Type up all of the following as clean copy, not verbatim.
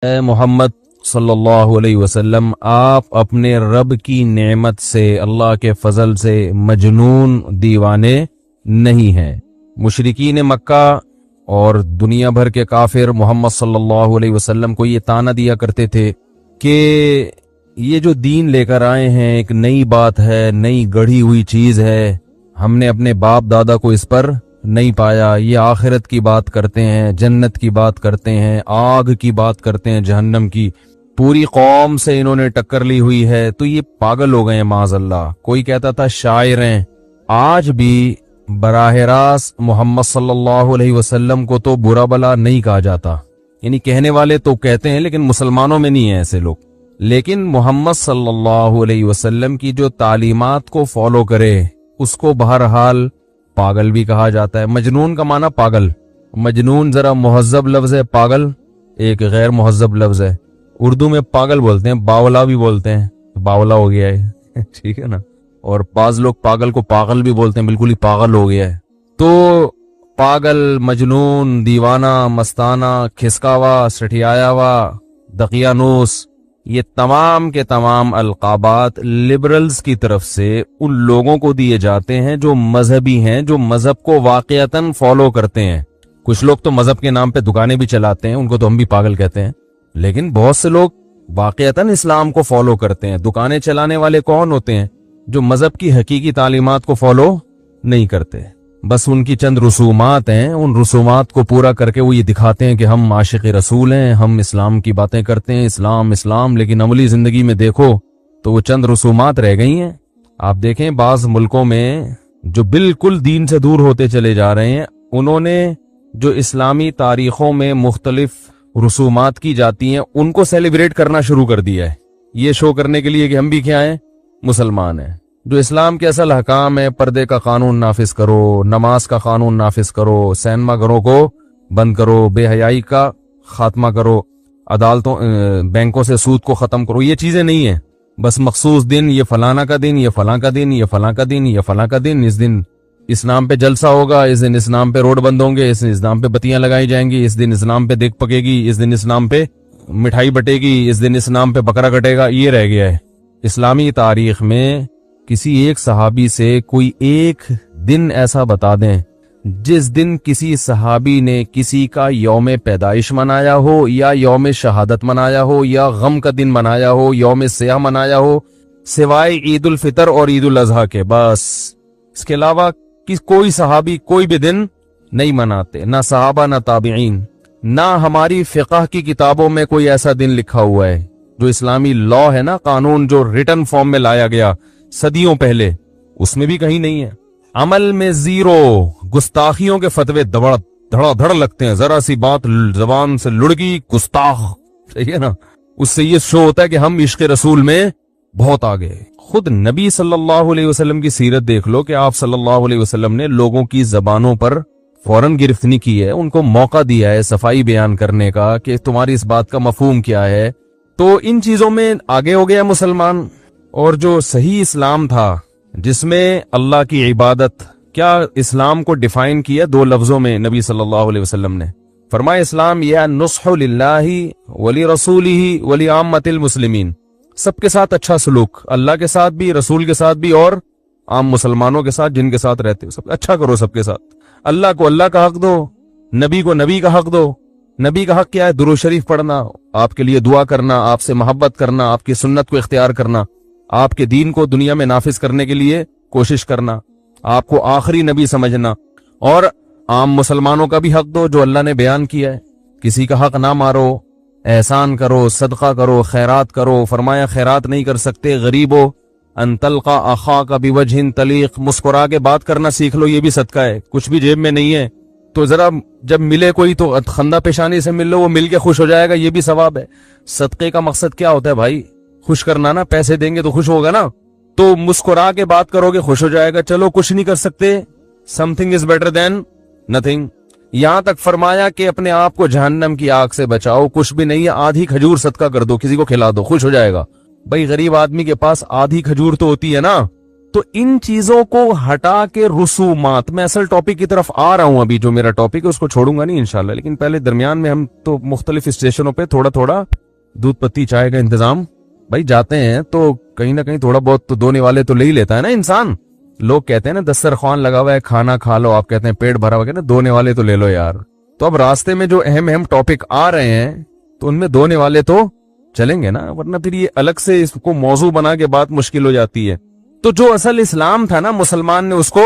اے محمد صلی اللہ علیہ وسلم، آپ اپنے رب کی نعمت سے، اللہ کے فضل سے مجنون دیوانے نہیں ہیں۔ مشرکین مکہ اور دنیا بھر کے کافر محمد صلی اللہ علیہ وسلم کو یہ طعنہ دیا کرتے تھے کہ یہ جو دین لے کر آئے ہیں ایک نئی بات ہے، نئی گڑھی ہوئی چیز ہے، ہم نے اپنے باپ دادا کو اس پر نہیں پایا، یہ آخرت کی بات کرتے ہیں، جنت کی بات کرتے ہیں، آگ کی بات کرتے ہیں، جہنم کی، پوری قوم سے انہوں نے ٹکر لی ہوئی ہے، تو یہ پاگل ہو گئے ہیں معاذ اللہ۔ کوئی کہتا تھا شاعر ہیں، آج بھی براہ راست محمد صلی اللہ علیہ وسلم کو تو برا بلا نہیں کہا جاتا، یعنی کہنے والے تو کہتے ہیں لیکن مسلمانوں میں نہیں ہیں ایسے لوگ، لیکن محمد صلی اللہ علیہ وسلم کی جو تعلیمات کو فالو کرے اس کو بہرحال پاگل بھی کہا جاتا ہے۔ مجنون کا معنی پاگل، مجنون ذرا مہذب لفظ ہے، پاگل ایک غیر مہذب لفظ ہے۔ اردو میں پاگل بولتے ہیں، باولا بھی بولتے ہیں، باولا ہو گیا ہے ٹھیک ہے نا، اور بعض لوگ پاگل کو پاگل بھی بولتے ہیں، بالکل ہی پاگل ہو گیا ہے۔ تو پاگل، مجنون، دیوانہ، مستانہ، کھسکاوا، سٹھیایا ہوا، دقیانوس، یہ تمام کے تمام القابات لبرلز کی طرف سے ان لوگوں کو دیے جاتے ہیں جو مذہبی ہیں، جو مذہب کو واقعتاً فالو کرتے ہیں۔ کچھ لوگ تو مذہب کے نام پہ دکانیں بھی چلاتے ہیں، ان کو تو ہم بھی پاگل کہتے ہیں، لیکن بہت سے لوگ واقعتاً اسلام کو فالو کرتے ہیں۔ دکانیں چلانے والے کون ہوتے ہیں؟ جو مذہب کی حقیقی تعلیمات کو فالو نہیں کرتے، بس ان کی چند رسومات ہیں، ان رسومات کو پورا کر کے وہ یہ دکھاتے ہیں کہ ہم عاشق رسول ہیں، ہم اسلام کی باتیں کرتے ہیں، اسلام اسلام، لیکن عملی زندگی میں دیکھو تو وہ چند رسومات رہ گئی ہیں۔ آپ دیکھیں بعض ملکوں میں جو بالکل دین سے دور ہوتے چلے جا رہے ہیں، انہوں نے جو اسلامی تاریخوں میں مختلف رسومات کی جاتی ہیں ان کو سیلیبریٹ کرنا شروع کر دیا ہے، یہ شو کرنے کے لیے کہ ہم بھی کیا ہیں، مسلمان ہیں۔ جو اسلام کے اصل حکام ہے، پردے کا قانون نافذ کرو، نماز کا قانون نافذ کرو، سینما گھروں کو بند کرو، بے حیائی کا خاتمہ کرو، عدالتوں بینکوں سے سود کو ختم کرو، یہ چیزیں نہیں ہیں۔ بس مخصوص دن، یہ فلانا کا دن، یہ فلاں کا دن، یہ فلاں کا دن، یہ فلاں کا دن، اس دن اس نام پہ جلسہ ہوگا، اس دن اس نام پہ روڈ بند ہوں گے، اس نام پہ بتیاں لگائی جائیں گی، اس دن اس نام پہ دیگ پکے گی، اس دن اس نام پہ مٹھائی بٹے گی، اس دن اس نام پہ بکرا کٹے گا۔ یہ رہ گیا ہے اسلامی تاریخ میں۔ کسی ایک صحابی سے کوئی ایک دن ایسا بتا دیں جس دن کسی صحابی نے کسی کا یوم پیدائش منایا ہو، یا یوم شہادت منایا ہو، یا غم کا دن منایا ہو، یوم سیاہ منایا ہو، سوائے عید الفطر اور عید الاضحیٰ کے، بس اس کے علاوہ کوئی صحابی کوئی بھی دن نہیں مناتے، نہ صحابہ نہ تابعین، نہ ہماری فقہ کی کتابوں میں کوئی ایسا دن لکھا ہوا ہے۔ جو اسلامی لا ہے نا، قانون جو ریٹن فارم میں لایا گیا صدیوں پہلے، اس میں بھی کہیں نہیں ہے۔ عمل میں زیرو، گستاخیوں کے فتوے دھڑا دھڑ لگتے ہیں، ذرا سی بات زبان سے لڑکی گستاخ، صحیح ہے نا، اس سے یہ شو ہوتا ہے کہ ہم عشق رسول میں بہت آگے۔ خود نبی صلی اللہ علیہ وسلم کی سیرت دیکھ لو کہ آپ صلی اللہ علیہ وسلم نے لوگوں کی زبانوں پر فوراً گرفت نہیں کی ہے، ان کو موقع دیا ہے صفائی بیان کرنے کا کہ تمہاری اس بات کا مفہوم کیا ہے۔ تو ان چیزوں میں آگے ہو گیا مسلمان۔ اور جو صحیح اسلام تھا جس میں اللہ کی عبادت، کیا اسلام کو ڈیفائن کیا دو لفظوں میں نبی صلی اللہ علیہ وسلم نے فرمایا، اسلام یا نصح للہ ولی رسولہ ولی عامۃ المسلمین، سب کے ساتھ اچھا سلوک، اللہ کے ساتھ بھی، رسول کے ساتھ بھی، اور عام مسلمانوں کے ساتھ جن کے ساتھ رہتے ہو، سب اچھا کرو، سب کے ساتھ۔ اللہ کو اللہ کا حق دو، نبی کو نبی کا حق دو۔ نبی کا حق کیا ہے؟ درود شریف پڑھنا، آپ کے لیے دعا کرنا، آپ سے محبت کرنا، آپ کی سنت کو اختیار کرنا، آپ کے دین کو دنیا میں نافذ کرنے کے لیے کوشش کرنا، آپ کو آخری نبی سمجھنا، اور عام مسلمانوں کا بھی حق دو جو اللہ نے بیان کیا ہے۔ کسی کا حق نہ مارو، احسان کرو، صدقہ کرو، خیرات کرو۔ فرمایا خیرات نہیں کر سکتے، غریب ہو، ان تلقى اخاك بوجه طلیق، مسکرا کے بات کرنا سیکھ لو، یہ بھی صدقہ ہے۔ کچھ بھی جیب میں نہیں ہے تو ذرا جب ملے کوئی تو خندہ پیشانی سے مل لو، وہ مل کے خوش ہو جائے گا، یہ بھی ثواب ہے۔ صدقے کا مقصد کیا ہوتا ہے بھائی؟ خوش کرنا نا، پیسے دیں گے تو خوش ہوگا نا، تو مسکرا کے بات کرو گے خوش ہو جائے گا۔ چلو کچھ نہیں کر سکتے، something is better than nothing۔ یہاں تک فرمایا کہ اپنے آپ کو جہنم کی آگ سے بچاؤ، کچھ بھی نہیں ہے، آدھی کھجور صدقہ کر دو، کسی کو کھلا دو، خوش ہو جائے گا۔ بھائی غریب آدمی کے پاس آدھی کھجور تو ہوتی ہے نا، तो इन चीजों को हटा के रसूमात, मैं असल टॉपिक की तरफ आ रहा हूं अभी, जो मेरा टॉपिक है उसको छोड़ूंगा नहीं इंशाल्लाह, लेकिन पहले दरमियान में हम तो मुख्तलिफ स्टेशनों पे थोड़ा थोड़ा दूध पत्ती चाय का इंतजाम भाई जाते हैं, तो कहीं ना कहीं थोड़ा बहुत तो दोने वाले तो ले ही लेता है ना इंसान। लोग कहते हैं ना दस्तरखान लगा हुआ है खाना खा लो, आप कहते हैं पेट भरा हुआ है ना, दोने वाले तो ले लो यार। तो अब रास्ते में जो अहम अहम टॉपिक आ रहे हैं तो उनमें दोने वाले तो चलेंगे ना, वरना फिर ये अलग से इसको मौजू बना के बात मुश्किल हो जाती है। तो जो असल इस्लाम था ना, मुसलमान ने उसको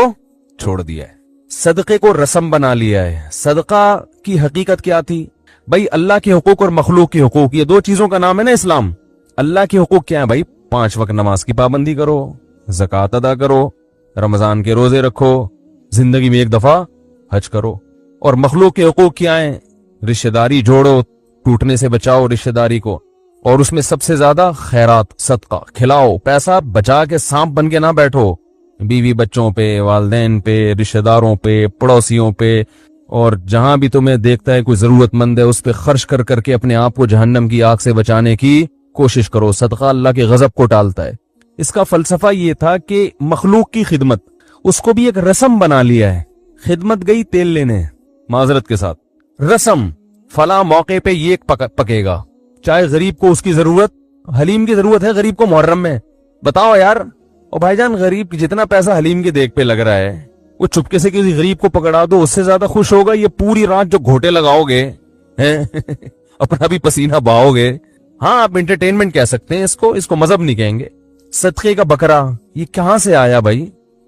छोड़ दिया है, सदक़े को रस्म बना लिया है। सदका की हकीकत क्या थी भाई? अल्लाह के हुकूक और मखलूक के हुकूक, ये दो चीजों का नाम है ना इस्लाम। अल्लाह के हुकूक क्या है भाई? 5 वक्त नमाज की पाबंदी करो, ज़कात अदा करो, रमजान के रोजे रखो, जिंदगी में 1 दफा हज करो। और मखलूक के हुकूक क्या है? रिश्तेदारी जोड़ो, टूटने से बचाओ रिश्तेदारी को, और उसमें सबसे ज्यादा खैरात सदका खिलाओ, पैसा बचा के सांप बन के ना बैठो, बीवी बच्चों पे, वालदैन पे, रिश्तेदारों पे, पड़ोसियों पे, और जहां भी तुम्हें देखता है कोई जरूरतमंद है उस पे खर्च कर करके अपने आप को जहन्नम की आग से बचाने की कोशिश करो। सदका अल्लाह के गजब को टालता है। इसका फलसफा ये था कि मखलूक की खिदमत, उसको भी एक रस्म बना लिया है। खिदमत गई तेल लेने, माजरत के साथ रस्म, फला मौके पे ये पकेगा, चाहे गरीब को उसकी जरूरत, हलीम की जरूरत है गरीब को मुहर्रम में, बताओ यार। और भाईजान गरीब जितना पैसा हलीम के देख पे लग रहा है, वो चुपके से किसी गरीब को पकड़ा दो, उससे ज्यादा खुश होगा ये पूरी रात जो घोटे लगाओगे हैं अपना भी पसीना बहाओगे। हाँ, आप एंटरटेनमेंट कह सकते हैं इसको मजहब नहीं कहेंगे। सदके का बकरा, ये कहां से आया भाई?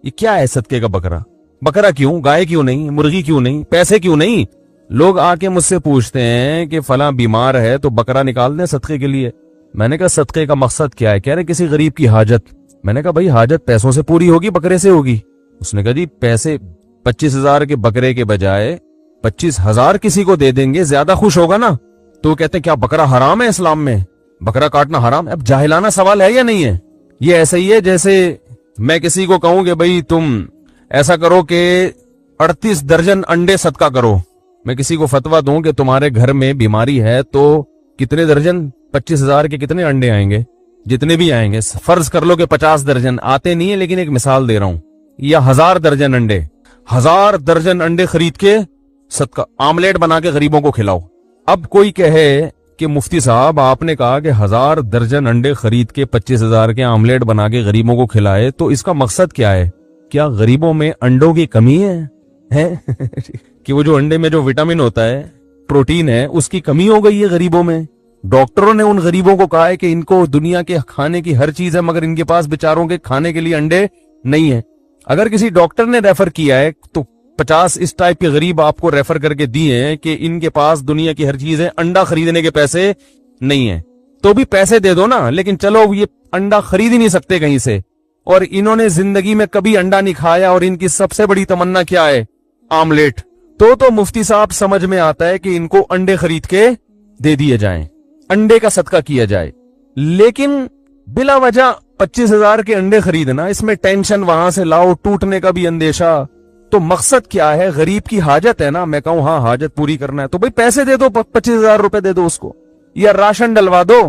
ये क्या है सदके का बकरा? बकरा क्यों? गाय क्यों नहीं? मुर्गी क्यों नहीं? पैसे क्यों नहीं? लोग आके मुझसे पूछते हैं कि फला बीमार है तो बकरा निकाल दें सदके के लिए। मैंने कहा सदके का मकसद क्या है? कह रहे किसी गरीब की हाजत। मैंने कहा भाई हाजत पैसों से पूरी होगी बकरे से होगी? उसने कहा जी पैसे 25,000 के बकरे के बजाय 25,000 किसी को दे देंगे, ज्यादा खुश होगा ना। तो कहते हैं क्या बकरा हराम है इस्लाम में? बकरा काटना हराम है? अब जाहिलाना सवाल है या नहीं है? ये ऐसे ही है जैसे मैं किसी को कहूं कि भाई तुम ऐसा करो कि 38 दर्जन अंडे सदका करो। मैं किसी को फतवा दूं कि तुम्हारे घर में बीमारी है तो कितने दर्जन, 25,000 के कितने अंडे आएंगे? जितने भी आएंगे, फर्ज कर लो कि 50 दर्जन आते नहीं है, लेकिन एक मिसाल दे रहा हूं, या 1000 दर्जन अंडे, 1000 दर्जन अंडे खरीद के सदका आमलेट बना के गरीबों को खिलाओ। अब कोई कहे कि मुफ्ती साहब आपने कहा कि 1000 दर्जन अंडे खरीद के 25,000 के आमलेट बना के गरीबों को खिलाए, तो इसका मकसद क्या है? क्या गरीबों में अंडों की कमी है? कि वो जो अंडे में जो विटामिन होता है, प्रोटीन है, उसकी कमी हो गई है गरीबों में? डॉक्टरों ने उन गरीबों को कहा है कि इनको दुनिया के खाने की हर चीज है मगर इनके पास बेचारों के खाने के लिए अंडे नहीं है। अगर किसी डॉक्टर ने रेफर किया है तो 50 इस टाइप के गरीब आपको रेफर करके दिए हैं कि इनके पास दुनिया की हर चीज है, अंडा खरीदने के पैसे नहीं है, तो भी पैसे दे दो ना। लेकिन चलो ये अंडा खरीद ही नहीं सकते कहीं से, और इन्होंने जिंदगी में कभी अंडा नहीं खाया, और इनकी सबसे बड़ी तमन्ना क्या है? आमलेट। तो मुफ्ती साहब समझ में आता है कि इनको अंडे खरीद के दे दिए जाएं, अंडे का सदका किया जाए। लेकिन बिला वजह 25,000 के अंडे खरीदना, इसमें टेंशन, वहां से लाओ, टूटने का भी अंदेशा। तो मकसद क्या है? गरीब की हाजत है ना, मैं कहूं हाँ हाजत पूरी करना है तो भाई पैसे दे दो, 25,000 रुपए दे दो उसको, या राशन डलवा दो।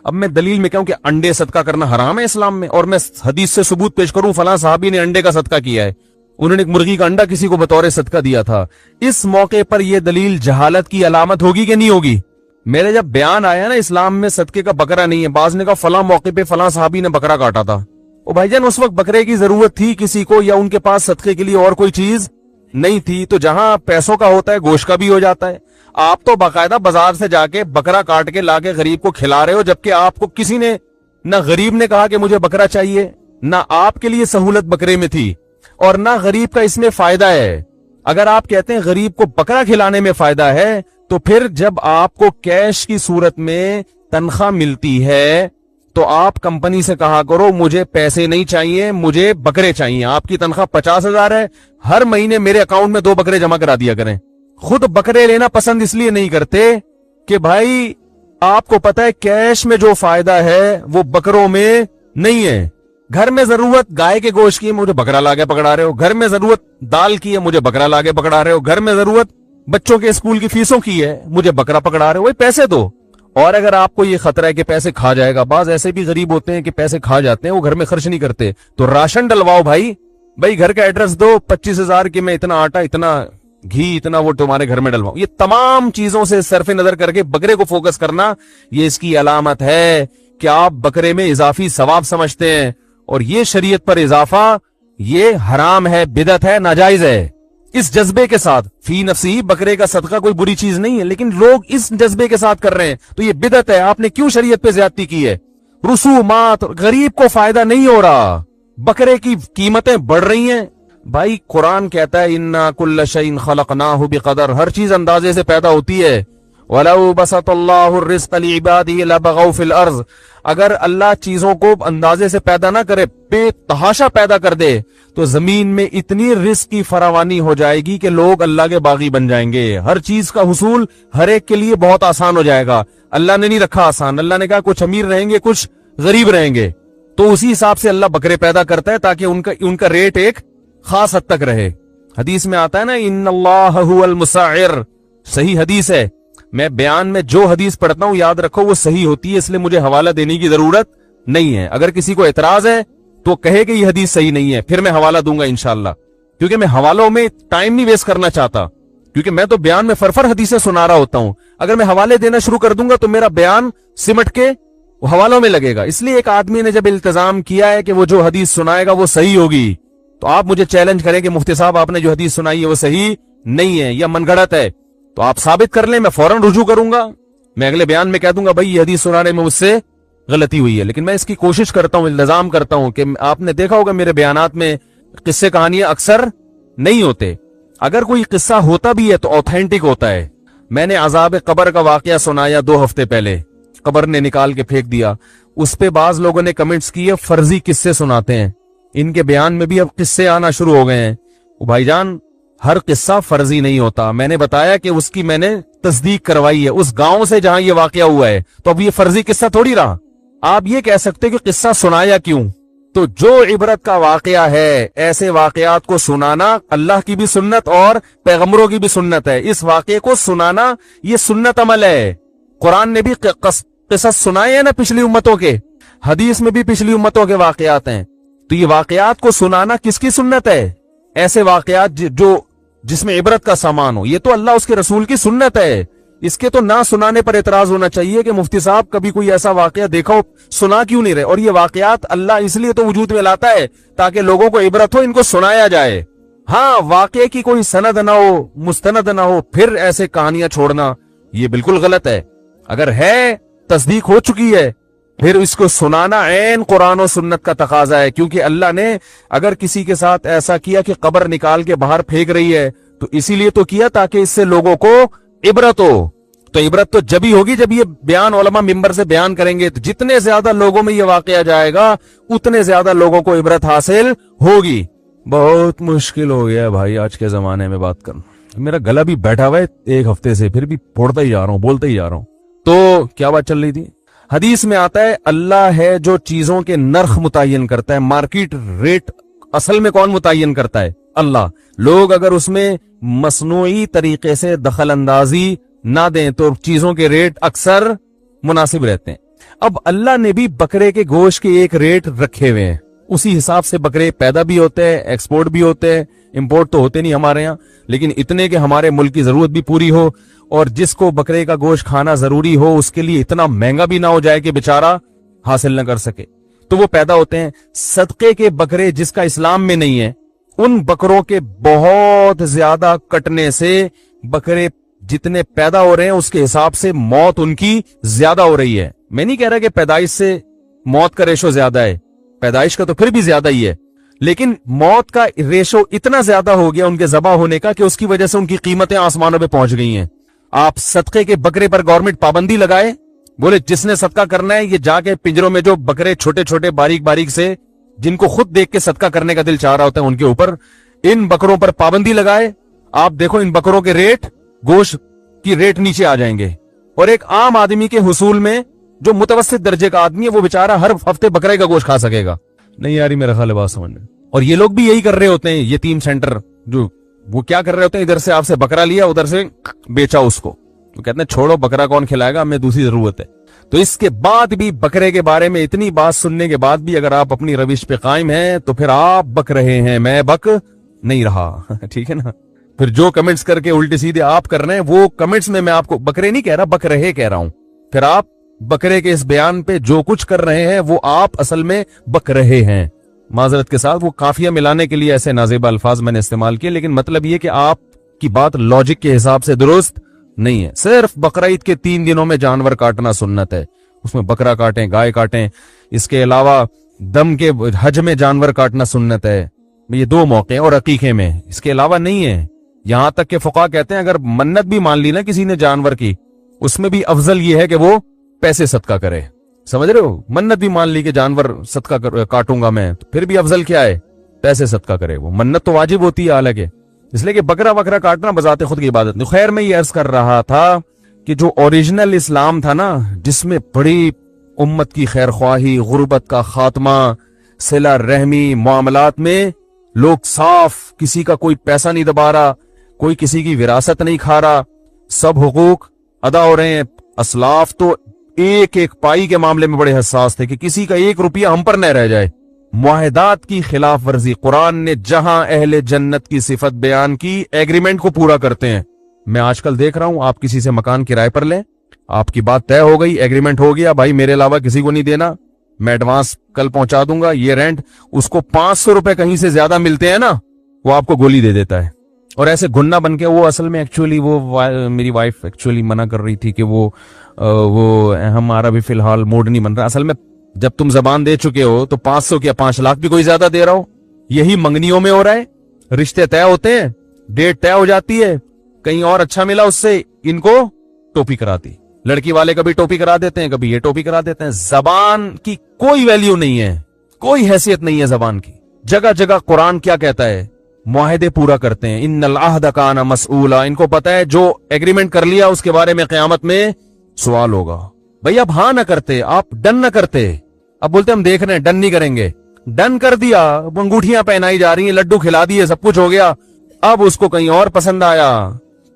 अब मैं दलील में कहूं कि अंडे सदका करना हराम है इस्लाम में, और मैं हदीस से सबूत पेश करूं फलां साहबी ने अंडे का सदका किया है, उन्होंने एक मुर्गी का अंडा किसी को बतौर सदका दिया था, इस मौके पर यह दलील जहालत की अलामत होगी कि नहीं होगी? मेरे जब बयान आया ना इस्लाम में सदके का बकरा नहीं है, बाज ने कहा फला मौके पे फला साहबी ने बकरा काटा था। ओ भाईजान उस वक्त बकरे की जरूरत थी किसी को, या उनके पास सदके के लिए और कोई चीज नहीं थी? तो जहां पैसों का होता है गोश्त का भी हो जाता है। आप तो बाकायदा बाजार से जाके बकरा काट के लाके गरीब को खिला रहे हो, जबकि आपको किसी ने, ना गरीब ने कहा कि मुझे बकरा चाहिए, ना आपके लिए सहूलत बकरे में थी, और ना गरीब का इसमें फायदा है। अगर आप कहते हैं गरीब को बकरा खिलाने में फायदा है, तो फिर जब आपको कैश की सूरत में तनख्वाह मिलती है तो आप कंपनी से कहा करो मुझे पैसे नहीं चाहिए, मुझे बकरे चाहिए। आपकी तनख्वाह 50,000 है, हर महीने मेरे अकाउंट में 2 बकरे जमा करा दिया करें। खुद बकरे लेना पसंद इसलिए नहीं करते कि भाई आपको पता है कैश में जो फायदा है वो बकरों में नहीं है। घर में जरूरत गाय के गोश्त की है, मुझे बकरा लाके पकड़ा रहे हो। घर में जरूरत दाल की है, मुझे बकरा लाके पकड़ा रहे हो। घर में जरूरत बच्चों के स्कूल की फीसों की है, मुझे बकरा पकड़ा रहे हो। वही पैसे दो, اور اگر آپ کو یہ خطرہ ہے کہ پیسے کھا جائے گا، بعض ایسے بھی غریب ہوتے ہیں کہ پیسے کھا جاتے ہیں، وہ گھر میں خرچ نہیں کرتے، تو راشن ڈلواؤ بھائی گھر کا ایڈریس دو 25,000 کہ میں اتنا آٹا، اتنا گھی، اتنا وہ تمہارے گھر میں ڈلواؤں۔ یہ تمام چیزوں سے صرف نظر کر کے بکرے کو فوکس کرنا، یہ اس کی علامت ہے کہ آپ بکرے میں اضافی ثواب سمجھتے ہیں، اور یہ شریعت پر اضافہ یہ حرام ہے، بدعت ہے، ناجائز ہے۔ اس جذبے کے ساتھ فی نفسی بکرے کا صدقہ کوئی بری چیز نہیں ہے، لیکن لوگ اس جذبے کے ساتھ کر رہے ہیں تو یہ بدعت ہے۔ آپ نے کیوں شریعت پہ زیادتی کی ہے؟ رسومات، غریب کو فائدہ نہیں ہو رہا، بکرے کی قیمتیں بڑھ رہی ہیں۔ بھائی قرآن کہتا ہے اِنَّا كُلَّ شَيْءٍ خَلَقْنَاهُ بِقَدَرٍ، ہر چیز اندازے سے پیدا ہوتی ہے۔ وَلَوْ بَسَطَ اللَّهُ الرِّزْقَ لِعِبَادِهِ لَبَغَوْا فِي الْأَرْضِ، اگر اللہ چیزوں کو اندازے سے پیدا نہ کرے، بے تحاشا پیدا کر دے، تو زمین میں اتنی رزق کی فراوانی ہو جائے گی کہ لوگ اللہ کے باغی بن جائیں گے، ہر چیز کا حصول ہر ایک کے لیے بہت آسان ہو جائے گا۔ اللہ نے نہیں رکھا آسان، اللہ نے کہا کچھ امیر رہیں گے، کچھ غریب رہیں گے، تو اسی حساب سے اللہ بکرے پیدا کرتا ہے تاکہ ان کا ریٹ ایک خاص حد تک رہے۔ حدیث میں آتا ہے نا ان اللہ هو المسعر، صحیح حدیث ہے۔ میں بیان میں جو حدیث پڑھتا ہوں یاد رکھو وہ صحیح ہوتی ہے، اس لیے مجھے حوالہ دینے کی ضرورت نہیں ہے۔ اگر کسی کو اعتراض ہے تو کہے کہ یہ حدیث صحیح نہیں ہے، پھر میں حوالہ دوں گا انشاءاللہ، کیونکہ میں حوالوں میں ٹائم نہیں ویسٹ کرنا چاہتا، کیونکہ میں تو بیان میں فرفر حدیثیں سنا رہا ہوتا ہوں۔ اگر میں حوالے دینا شروع کر دوں گا تو میرا بیان سمٹ کے حوالوں میں لگے گا۔ اس لیے ایک آدمی نے جب التزام کیا ہے کہ وہ جو حدیث سنائے گا وہ صحیح ہوگی، تو آپ مجھے چیلنج کریں کہ مفتی صاحب آپ نے جو حدیث سنائی ہے وہ صحیح نہیں ہے یا من گھڑت ہے، تو آپ ثابت کر لیں، میں فوراً رجوع کروں گا، میں اگلے بیان میں کہہ دوں گا بھائی یہ حدیث سنانے میں مجھ سے غلطی ہوئی ہے۔ لیکن میں اس کی کوشش کرتا ہوں، التزام کرتا ہوں کہ آپ نے دیکھا ہوگا میرے بیانات میں قصے کہانیاں اکثر نہیں ہوتے، اگر کوئی قصہ ہوتا بھی ہے تو اوتھینٹک ہوتا ہے۔ میں نے عذاب قبر کا واقعہ سنایا 2 ہفتے پہلے، قبر نے نکال کے پھینک دیا، اس پہ بعض لوگوں نے کمنٹس کیے فرضی قصے سناتے ہیں، ان کے بیان میں بھی اب قصے آنا شروع ہو گئے ہیں۔ بھائی جان ہر قصہ فرضی نہیں ہوتا، میں نے بتایا کہ اس کی میں نے تصدیق کروائی ہے اس گاؤں سے جہاں یہ واقعہ ہوا ہے، تو اب یہ فرضی قصہ تھوڑی رہا۔ آپ یہ کہہ سکتے کہ قصہ سنایا کیوں؟ تو جو عبرت کا واقعہ ہے ایسے واقعات کو سنانا اللہ کی بھی سنت اور پیغمبروں کی بھی سنت ہے، اس واقعے کو سنانا یہ سنت عمل ہے۔ قرآن نے بھی قصص سنائے ہیں نا پچھلی امتوں کے، حدیث میں بھی پچھلی امتوں کے واقعات ہیں، تو یہ واقعات کو سنانا کس کی سنت ہے؟ ایسے واقعات جس میں عبرت کا سامان ہو، یہ تو اللہ اس کے رسول کی سنت ہے۔ اس کے تو نہ سنانے پر اعتراض ہونا چاہیے کہ مفتی صاحب کبھی کوئی ایسا واقعہ دیکھا ہو، سنا کیوں نہیں رہے؟ اور یہ واقعات اللہ اس لیے تو وجود میں لاتا ہے تاکہ لوگوں کو عبرت ہو، ان کو سنایا جائے۔ ہاں واقعے کی کوئی سند نہ ہو، مستند نہ ہو، پھر ایسے کہانیاں چھوڑنا یہ بالکل غلط ہے۔ اگر ہے تصدیق ہو چکی ہے پھر اس کو سنانا عین قرآن و سنت کا تقاضا ہے، کیونکہ اللہ نے اگر کسی کے ساتھ ایسا کیا کہ قبر نکال کے باہر پھینک رہی ہے تو اسی لیے تو کیا تاکہ اس سے لوگوں کو عبرت ہو۔ تو عبرت تو جب ہی ہوگی جب یہ بیان علماء ممبر سے بیان کریں گے، تو جتنے زیادہ لوگوں میں یہ واقعہ جائے گا اتنے زیادہ لوگوں کو عبرت حاصل ہوگی۔ بہت مشکل ہو گیا ہے بھائی آج کے زمانے میں بات کرنا، میرا گلا بھی بیٹھا ہوا ہے 1 ہفتے سے، پھر بھی پھوڑتا ہی جا رہا ہوں، بولتا ہی جا رہا ہوں۔ تو کیا بات چل رہی تھی؟ حدیث میں آتا ہے اللہ ہے جو چیزوں کے نرخ متعین کرتا ہے، مارکیٹ ریٹ اصل میں کون متعین کرتا ہے؟ اللہ۔ لوگ اگر اس میں مصنوعی طریقے سے دخل اندازی نہ دیں تو چیزوں کے ریٹ اکثر مناسب رہتے ہیں۔ اب اللہ نے بھی بکرے کے گوشت کے ایک ریٹ رکھے ہوئے ہیں، اسی حساب سے بکرے پیدا بھی ہوتے ہیں، ایکسپورٹ بھی ہوتے ہیں، امپورٹ تو ہوتے نہیں ہمارے یہاں، لیکن اتنے کہ ہمارے ملک کی ضرورت بھی پوری ہو، اور جس کو بکرے کا گوشت کھانا ضروری ہو اس کے لیے اتنا مہنگا بھی نہ ہو جائے کہ بیچارہ حاصل نہ کر سکے، تو وہ پیدا ہوتے ہیں۔ صدقے کے بکرے جس کا اسلام میں نہیں ہے، ان بکروں کے بہت زیادہ کٹنے سے بکرے جتنے پیدا ہو رہے ہیں اس کے حساب سے موت ان کی زیادہ ہو رہی ہے۔ میں نہیں کہہ رہا کہ پیدائش سے موت کا ریشو زیادہ ہے، پیدائش کا تو پھر بھی زیادہ ہی ہے، لیکن موت کا ریشو اتنا زیادہ ہو گیا ان کے ذبح ہونے کا کہ اس کی وجہ سے ان کی قیمتیں آسمانوں پہ پہنچ گئی ہیں۔ آپ صدقے کے بکرے پر گورنمنٹ پابندی لگائے، بولے جس نے صدقہ کرنا ہے یہ جا کے پنجروں میں جو بکرے چھوٹے چھوٹے باریک باریک سے جن کو خود دیکھ کے صدقہ کرنے کا دل چاہ رہا ہوتا ہے ان کے اوپر ان بکروں پر پابندی لگائے، آپ دیکھو ان بکروں کے ریٹ، گوشت کی ریٹ نیچے آ جائیں گے، اور ایک عام آدمی کے حصول میں جو متوسط درجے کا آدمی ہے وہ بیچارہ ہر ہفتے بکرے کا گوشت کھا سکے گا۔ نہیں یاری میرا خیال ہے بات سمجھنے۔ اور یہ لوگ بھی یہی کر رہے ہوتے ہیں، یتیم سینٹر جو وہ کیا کر رہے ہوتے ہیں، ادھر سے آپ سے بکرا لیا ادھر سے بیچا اس کو، तो कहते हैं छोड़ो, बकरा कौन खिलाएगा, हमें दूसरी जरूरत है। तो इसके बाद भी बकरे के बारे में इतनी बात सुनने के बाद भी अगर आप अपनी रविश पे कायम हैं तो फिर आप बक रहे हैं, मैं बक नहीं रहा। ठीक है ना। फिर जो कमेंट्स करके उल्टे सीधे आप कर रहे हैं, वो कमेंट्स में मैं आपको बकरे नहीं कह रहा, बक रहे कह रहा हूं। फिर आप बकरे के इस बयान पे जो कुछ कर रहे हैं वो आप असल में बक रहे हैं। माजरत के साथ वो काफिया मिलाने के लिए ऐसे नाजेबा अल्फाज मैंने इस्तेमाल किए, लेकिन मतलब ये कि आपकी बात लॉजिक के हिसाब से दुरुस्त नहीं है। सिर्फ बकरा ईद के 3 दिनों में जानवर काटना सुन्नत है, उसमें बकरा काटें, गाय काटें। इसके अलावा दम के हज में जानवर काटना सुन्नत है, ये 2 मौके और अकीके में, इसके अलावा नहीं है। यहां तक के फुका कहते हैं अगर मन्नत भी मान ली ना किसी ने जानवर की, उसमें भी अफजल ये है कि वो पैसे सदका करे। समझ रहे हो, मन्नत भी मान ली कि जानवर सदका काटूंगा मैं, तो फिर भी अफजल क्या है, पैसे सदका करे। वो मन्नत तो वाजिब होती है हालांकि, इसलिए कि बकरा वकरा काटना बजाते खुद की इबादत नहीं। खैर मैं ये अर्ज कर रहा था कि जो ओरिजिनल इस्लाम था ना, जिसमें बड़ी उम्मत की खैर ख्वाही, गुर्बत का खात्मा, सिला रहमी, मामलात में लोग साफ, किसी का कोई पैसा नहीं दबा रहा, कोई किसी की विरासत नहीं खा रहा, सब हुकूक अदा हो रहे हैं। असलाफ तो एक एक पाई के मामले में बड़े हसास थे कि किसी का 1 रुपया हम पर न रह जाए। मुआहिदात की खिलाफ वर्जी, कुरान ने जहां अहले जन्नत की सिफत बयान की, एग्रीमेंट को पूरा करते हैं। मैं आजकल देख रहा हूं, आप किसी से मकान किराए पर लें, आपकी बात तय हो गई, एग्रीमेंट हो गया, भाई मेरे अलावा किसी को नहीं देना, मैं एडवांस कल पहुंचा दूंगा, ये रेंट, उसको 500 रुपए कहीं से ज्यादा मिलते हैं ना, वो आपको गोली दे देता है। और ऐसे गुन्ना बन के वो असल में एक्चुअली वो मेरी वाइफ एक्चुअली मना कर रही थी कि वो हमारा भी फिलहाल मूड नहीं बन रहा। असल में जब तुम जबान दे चुके हो तो 500 क्या 5 लाख भी कोई ज्यादा दे रहा हो, यही मंगनियों में हो रहा है। रिश्ते तय होते हैं, डेट तय हो जाती है, कहीं और अच्छा मिला उससे इनको टोपी कराती, लड़की वाले कभी टोपी करा देते हैं, कभी ये टोपी करा देते हैं। जबान की कोई वैल्यू नहीं है, कोई हैसियत नहीं है जबान की। जगह जगह कुरान क्या कहता है, मुआहिदे पूरा करते हैं, इन्नल अहद काना मसऊला। इनको पता है जो एग्रीमेंट कर लिया उसके बारे में क़यामत में सवाल होगा। भाई आप हाँ ना करते, आप डन ना करते, अब बोलते हम देख रहे हैं, डन नहीं करेंगे। डन कर दिया, अंगूठियां पहनाई जा रही हैं, लड्डू खिला दिए, सब कुछ हो गया। अब उसको कहीं और पसंद आया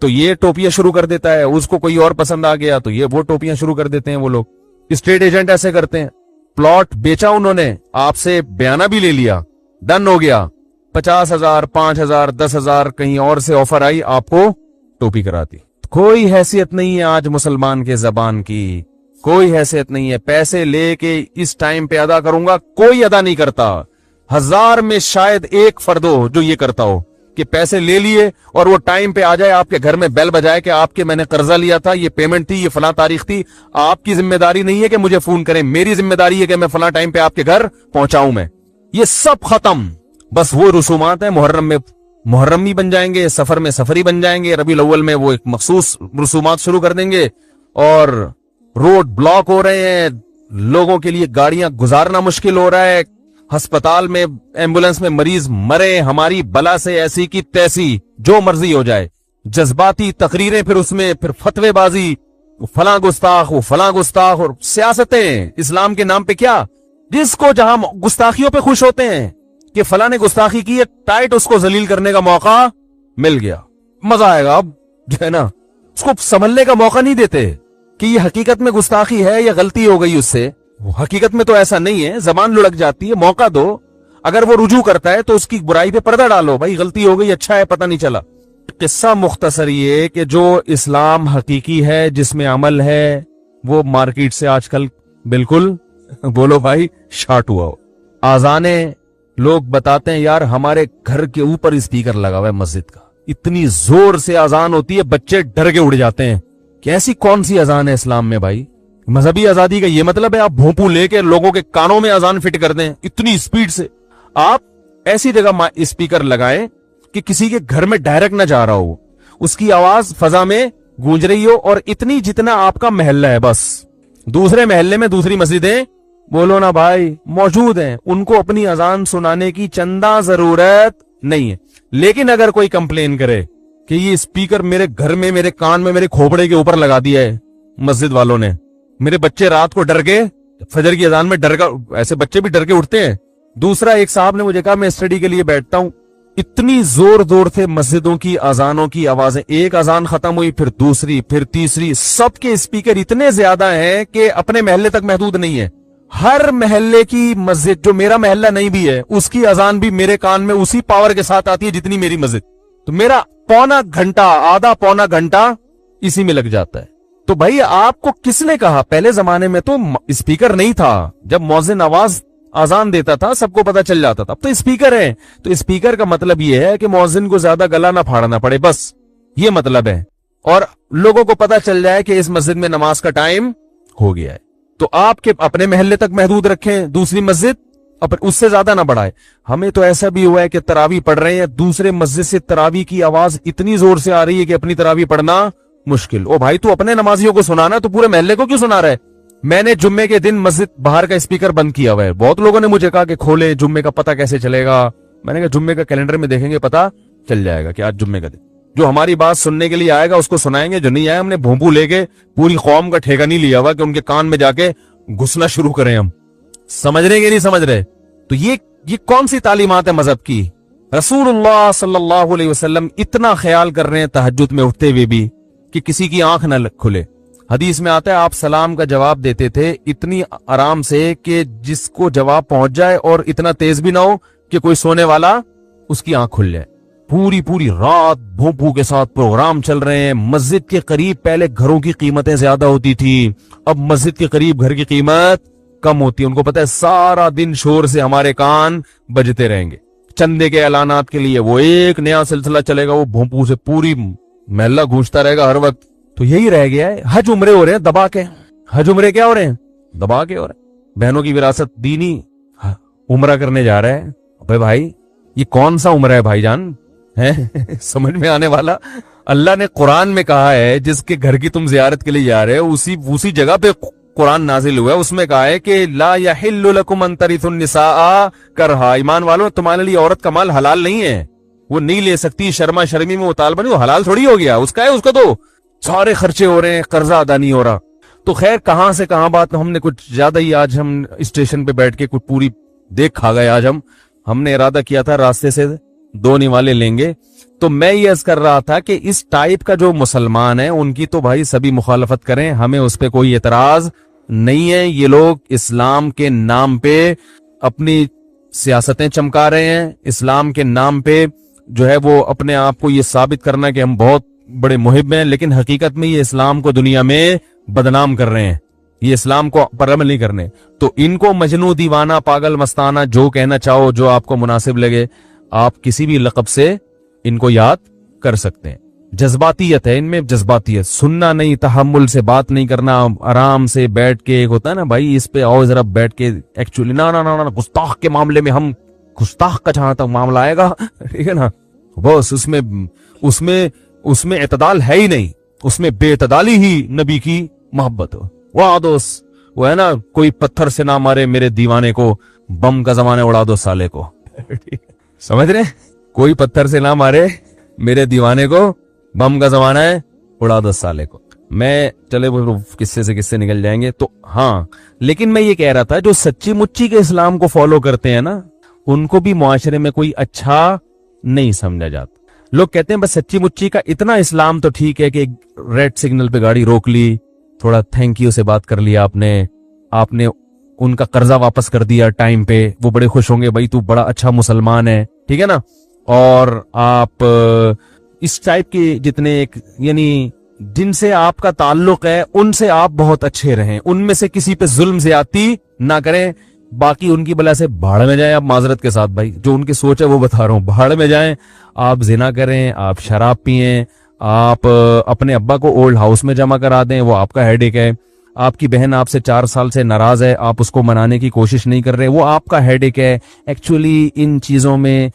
तो ये टोपियां शुरू कर देता है, उसको कोई और पसंद आ गया तो ये वो टोपियां शुरू कर देते हैं। वो लोग स्टेट एजेंट ऐसे करते हैं। प्लॉट बेचा उन्होंने, आपसे बयाना भी ले लिया, डन हो गया, 50,000, 5,000, 10,000 कहीं और से ऑफर आई, आपको टोपी कराती। कोई हैसियत नहीं है आज मुसलमान के जबान की, कोई हैसियत नहीं है। पैसे लेके इस टाइम पे अदा करूंगा, कोई अदा नहीं करता। 1000 में शायद 1 फर्द हो जो ये करता हो कि पैसे ले लिए और वो टाइम पे आ जाए, आपके घर में बेल बजाए कि आपके मैंने कर्जा लिया था, ये पेमेंट थी, ये फला तारीख थी। आपकी जिम्मेदारी नहीं है कि मुझे फोन करें, मेरी जिम्मेदारी है कि मैं फला टाइम पे आपके घर पहुंचाऊं। मैं ये सब खत्म, बस वो रसूमात है। मुहर्रम में मुहर्रमी बन जाएंगे, सफर में सफरी बन जाएंगे, रबीउल अव्वल में वो एक मखसूस रसूमात शुरू कर देंगे और रोड ब्लॉक हो रहे हैं, लोगों के लिए गाड़ियां गुजारना मुश्किल हो रहा है, अस्पताल में एम्बुलेंस में मरीज मरे, हमारी बला से ऐसी की तैसी, जो मर्जी हो जाए, जज्बाती तकरीरें, फिर उसमें फिर फतवेबाजी, फलां गुस्ताख, वो फलां गुस्ताख, और सियासतें इस्लाम के नाम पे क्या, जिसको जहां गुस्ताखियों पे खुश होते हैं कि फलां ने गुस्ताखी की है, टाइट उसको जलील करने का मौका मिल गया, मजा आएगा। अब जो है ना, उसको संभलने का मौका नहीं देते कि ये हकीकत में गुस्ताखी है या गलती हो गई उससे। हकीकत में तो ऐसा नहीं है, जबान लुढ़क जाती है, मौका दो। अगर वो रुजू करता है तो उसकी बुराई पे पर्दा डालो, भाई गलती हो गई, अच्छा है, पता नहीं चला। किस्सा मुख्तसर ये कि जो इस्लाम हकीकी है, जिसमें अमल है, वो मार्केट से आजकल बिल्कुल बोलो भाई शार्ट हुआ हो। आजाने लोग बताते हैं यार हमारे घर के ऊपर स्पीकर लगा हुआ है मस्जिद का, इतनी जोर से अजान होती है, बच्चे डर के उड़ जाते हैं। कैसी कौन सी अजान है इस्लाम में भाई? मजहबी आजादी का ये मतलब है आप भोंपू लेके लोगों के कानों में अजान फिट कर दें इतनी स्पीड से? आप ऐसी जगह स्पीकर लगाएं कि किसी के घर में डायरेक्ट ना जा रहा हो, उसकी आवाज फजा में गूंज रही हो, और इतनी जितना आपका महल्ला है, बस दूसरे महल्ले में दूसरी मस्जिदें बोलो ना भाई मौजूद हैं, उनको अपनी अजान सुनाने की चंदा जरूरत नहीं है। लेकिन अगर कोई कंप्लेन करे कि ये स्पीकर मेरे घर में, मेरे कान में, मेरे खोपड़े के ऊपर लगा दिया है मस्जिद वालों ने, मेरे बच्चे रात को डर के फजर की अजान में डर का, ऐसे बच्चे भी डर के उठते हैं। दूसरा, एक साहब ने मुझे कहा मैं स्टडी के लिए बैठता हूं, इतनी जोर जोर थे मस्जिदों की अजानों की आवाजें, एक अजान खत्म हुई फिर दूसरी फिर तीसरी, सबके स्पीकर इतने ज्यादा हैं कि अपने मोहल्ले तक महदूद नहीं है। हर मोहल्ले की मस्जिद, जो मेरा मोहल्ला नहीं भी है, उसकी अजान भी मेरे कान में उसी पावर के साथ आती है जितनी मेरी मस्जिद। तो मेरा पौना घंटा, आधा पौना घंटा इसी में लग जाता है। तो भाई आपको किसने कहा? पहले जमाने में तो स्पीकर नहीं था, जब मौजिन आवाज अजान देता था सबको पता चल जाता था। अब तो स्पीकर है, तो स्पीकर का मतलब यह है कि मौजिन को ज्यादा गला ना फाड़ना पड़े, बस ये मतलब है, और लोगों को पता चल जाए कि इस मस्जिद में नमाज का टाइम हो गया है। तो आपके अपने मोहल्ले तक महदूद रखें, दूसरी मस्जिद उससे ज्यादा ना बढ़ाए। हमें तो ऐसा भी हुआ है कि तरावी पढ़ रहे हैं, दूसरे मस्जिद से तरावी की आवाज इतनी जोर से आ रही है कि अपनी तरावी पढ़ना मुश्किल। ओ भाई, तू अपने नमाजियों को सुनाना, तो पूरे मोहल्ले को क्यों सुना रहा है? मैंने जुम्मे के दिन मस्जिद बाहर का स्पीकर बंद किया हुआ है। बहुत लोगों ने मुझे कहा कि खोले, जुम्मे का पता कैसे चलेगा? मैंने कहा जुम्मे का कैलेंडर में देखेंगे, पता चल जाएगा कि आज जुम्मे का दिन। जो हमारी बात सुनने के लिए आएगा उसको सुनाएंगे, जो नहीं आया हमने भोंपू लेके पूरी कौम का ठेका नहीं लिया हुआ कि उनके कान में जाके घुसना शुरू करें। हम समझ रहे कि नहीं समझ रहे? तो ये कौन सी तालीमात है मजहब की? रसूलुल्लाह सल्लल्लाहु अलैहि वसल्लम इतना ख्याल कर रहे हैं तहज्जुद में उठते हुए भी कि किसी की आंख न खुले। हदीस में आता है आप सलाम का जवाब देते थे इतनी आराम से कि जिसको जवाब पहुंच जाए, और इतना तेज भी ना हो कि कोई सोने वाला उसकी आंख खुल जाए। पूरी पूरी रात भोंपू के साथ प्रोग्राम चल रहे हैं। मस्जिद के करीब पहले घरों की कीमतें ज्यादा होती थी, अब मस्जिद के करीब घर की कीमत कम होती है। उनको पता है सारा दिन शोर से हमारे कान बजते रहेंगे। चंदे के ऐलानात के लिए वो एक नया सिलसिला चलेगा, वो भोंपू से पूरी महल्ला गूंजता रहेगा हर वक्त। तो यही रह गया है। हज उम्रे हो रहे हैं दबा के। हज उम्रे क्या हो रहे हैं? दबा के हो रहे हैं। बहनों की विरासत दीनी उम्रा करने जा रहा है। अबे भाई, ये कौन सा उम्रा है भाईजान? है समझ में आने वाला? अल्लाह ने कुरान में कहा है जिसके घर की तुम जियारत के लिए जा रहे हो, उसी जगह पे कुरान नाजिल हुआ है। उसमें कहा है कि ला यहिल्लु लकुम अन तरिथुन निसाअ करहा। ईमान वालों, तुम्हारे लिए औरत का माल हलाल नहीं है, वो नहीं ले सकती। शर्मा शर्मी में मुताल बनी, वो हलाल थोड़ी हो गया उसका है। उसको तो सारे खर्चे हो रहे हैं, कर्जा अदा नहीं हो रहा। तो खैर कहां से कहां बात, हमने कुछ ज्यादा ही आज हम स्टेशन पे बैठ के कुछ पूरी देख खा गए। आज हमने इरादा किया था रास्ते से दो निवाले लेंगे। तो मैं ये अर्ज कर रहा था कि इस टाइप का जो मुसलमान है उनकी तो भाई सभी मुखालफत करें, हमें उस पर कोई एतराज नहीं है। ये लोग इस्लाम के नाम पे अपनी सियासतें चमका रहे हैं। इस्लाम के नाम पे जो है वो अपने आप को ये साबित करना कि हम बहुत बड़े मुहिब हैं, लेकिन हकीकत में ये इस्लाम को दुनिया में बदनाम कर रहे हैं। ये इस्लाम को पर अमल नहीं करने। तो इनको मजनू, दीवाना, पागल, मस्ताना, जो कहना चाहो, जो आपको मुनासिब लगे, आप किसी भी लक़ब से इनको याद कर सकते हैं। जज्बातियत है इनमें, जज्बातियत। सुनना नहीं, तहम्मुल से बात नहीं करना, आराम से बैठ के, एक होता है ना भाई इस पे आओ जरा बैठ के, एक्चुअली ना ना ना ना गुस्ताख के मामले में हम गुस्ताख का जहां तक मामला आएगा, ठीक है ना, बस उसमें एतदाल है ही नहीं, उसमें बेतदाली ही नबी की मोहब्बत हो। वाह दोस्त, वो है ना, कोई पत्थर से ना मारे मेरे दीवाने को, बम का जमाने उड़ा दो साले को। समझ रहे? कोई पत्थर से ना मारे मेरे दीवाने को, बम का जमाना है, उड़ा दो साले को। मैं चले वो किस्से से किस्से निकल जाएंगे। तो हाँ, लेकिन मैं ये कह रहा था जो सच्ची मुच्ची के इस्लाम को फॉलो करते हैं ना, उनको भी मुआशरे में कोई अच्छा नहीं समझा जाता। लोग कहते हैं बस सच्ची मुच्ची का इतना इस्लाम तो ठीक है कि रेड सिग्नल पे गाड़ी रोक ली, थोड़ा थैंक यू से बात कर लिया आपने उनका कर्जा वापस कर दिया टाइम पे, वो बड़े खुश होंगे, भाई तू बड़ा अच्छा मुसलमान है, ठीक है ना। और आप इस टाइप के जितने एक यानी जिनसे आपका ताल्लुक है उनसे आप बहुत अच्छे रहें, उनमें से किसी पे जुल्म ज्यादती ना करें, बाकी उनकी बला से भाड़ में जाएं। आप माजरत के साथ भाई, जो उनकी सोच है वो बता रहा हूं, भाड़ में जाएं। आप जिना करें, आप शराब पिएं, आप अपने अब्बा को ओल्ड हाउस में जमा करा दें, वो आपका हेडेक है। आपकी बहन आपसे 4 साल से नाराज है, आप उसको मनाने की कोशिश नहीं कर रहे, वो आपका हेडेक है। एक्चुअली इन चीजों में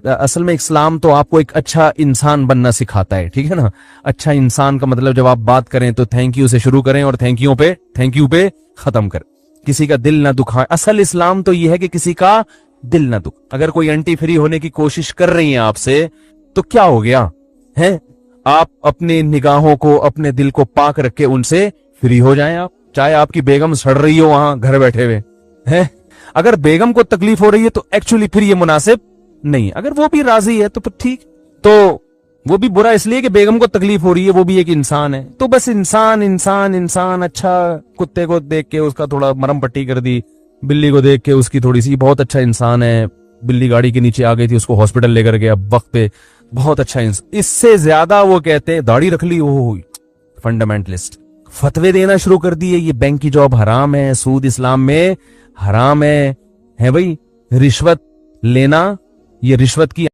असल में इस्लाम तो आपको एक अच्छा इंसान बनना सिखाता है, ठीक है ना। अच्छा इंसान का मतलब जब आप बात करें तो थैंक यू से शुरू करें और थैंक यू पे खत्म करें, किसी का दिल ना दुखाएं। असल इस्लाम तो ये है कि किसी का दिल ना दुख। अगर कोई एंटी फ्री होने की कोशिश कर रही है आपसे, तो क्या हो गया है? आप अपनी निगाहों को, अपने दिल को पाक रख के उनसे फ्री हो जाएं। आप चाहे आपकी बेगम सड़ रही हो वहां घर बैठे हुए हैं, अगर बेगम को तकलीफ हो रही है तो एक्चुअली फिर ये मुनासिब نہیں. اگر وہ بھی راضی ہے تو پھر ٹھیک. تو وہ بھی برا اس لیے کہ بیگم کو تکلیف ہو رہی ہے, وہ بھی ایک انسان ہے. تو بس انسان انسان انسان. اچھا کتے کو دیکھ کے اس کا تھوڑا مرم پٹی کر دی, بلی کو دیکھ کے اس کی تھوڑی سی, بہت اچھا انسان ہے, بلی گاڑی کے نیچے آ گئی تھی, اس کو ہاسپٹل لے کر گیا وقت پہ, بہت اچھا انسان. اس سے زیادہ وہ کہتے داڑھی رکھ لی, وہ فنڈامنٹلسٹ, فتوے دینا شروع کر دیے, یہ بینک کی جاب حرام ہے, سود اسلام میں حرام ہے بھائی, رشوت لینا, یہ رشوت کی